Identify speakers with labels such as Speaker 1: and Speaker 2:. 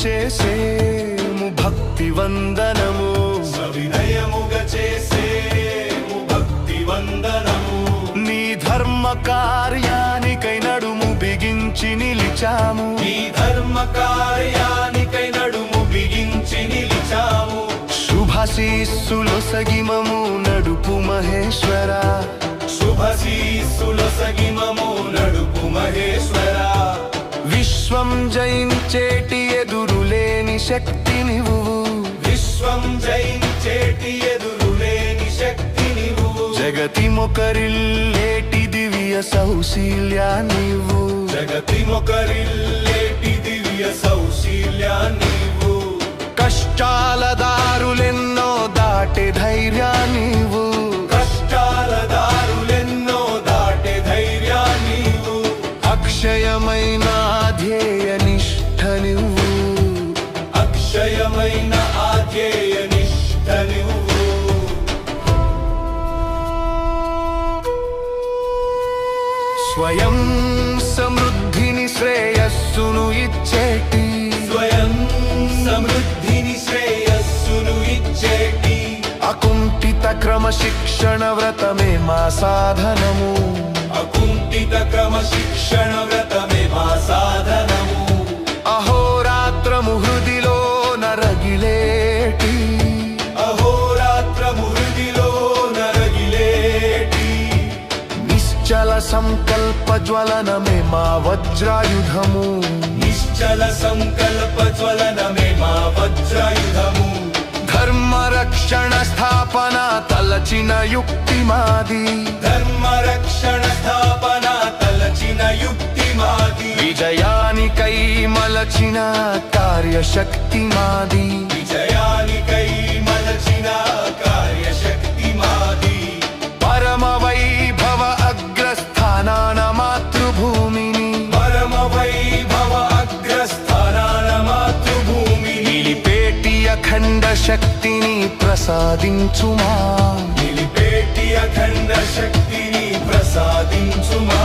Speaker 1: చేసేము భక్తి వందనము
Speaker 2: సవినయముగ చేసేము భక్తి వందనము
Speaker 1: నీ ధర్మ కార్యానికై నడుము బిగించి నిలిచాము
Speaker 2: నీ ధర్మ కార్యానికై నడుము బిగించి నిలిచాము
Speaker 1: శుభశీస్సులొసగిమము నడుపు మహేశ్వర
Speaker 2: శుభశీస్సులొసగిమము నడుపు మహేశ్వర
Speaker 1: విశ్వం జయించేటి ఎదురులేని శక్తి నీవు
Speaker 2: విశ్వం జయించేటి ఎదురులేని శక్తి నీవు
Speaker 1: జగతి మొకరిల్లేటి దివ్య సౌశీల్యా నీవు
Speaker 2: జగతి మొకరిల్లేటి దివ్య సౌశీల్యా నీవు
Speaker 1: కష్టాల దారులెన్నో దాటే ధైర్యా నీవు
Speaker 2: కష్టాల దారులెన్నో దాటే ధైర్యా నీవు
Speaker 1: అక్షయమైన ధ్యేయ నిష్ఠ నువ్వు
Speaker 2: అక్షయమైన ఆధ్యేయ నిష్ఠ నువ్వు
Speaker 1: స్వయం సమృద్ధిని శ్రేయస్సును ఇచ్చేటి
Speaker 2: స్వయం సమృద్ధిని శ్రేయస్సును ఇచ్చేటి
Speaker 1: అకుంఠిత క్రమశిక్షణ వ్రతమే మా సాధనము
Speaker 2: అకుంఠిత క్రమశిక్షణ వ్రతమే మా సాధనము
Speaker 1: అహోరాత్రము హృదిలో నరగిలేటి
Speaker 2: అహోరాత్రము హృదిలో నరగిలేటి
Speaker 1: నిశ్చల సంకల్ప జ్వలనమే మా వజ్రాయుధము
Speaker 2: నిశ్చల సంకల్ప జ్వలనమే మా వజ్రాయుధము
Speaker 1: ధర్మ రక్షణ స్థాపన తలచిన యుక్తి మాది
Speaker 2: ధర్మ రక్షణ స్థాపన తలచిన యుక్తి మాది
Speaker 1: విజయానికై మలచిన కార్యశక్తి మాది
Speaker 2: విజయానికై మలచిన కార్యశక్తి మాది
Speaker 1: పరమ వైభవ అగ్రస్థానాన మాతృభూమిని
Speaker 2: పరమ వైభవ అగ్రస్థానాన మాతృభూమిని
Speaker 1: నిలిపేటి అఖండ శక్తిని ప్రసాదించుమా
Speaker 2: నిలిపేటి అఖండ శక్తిని ప్రసాదించుమా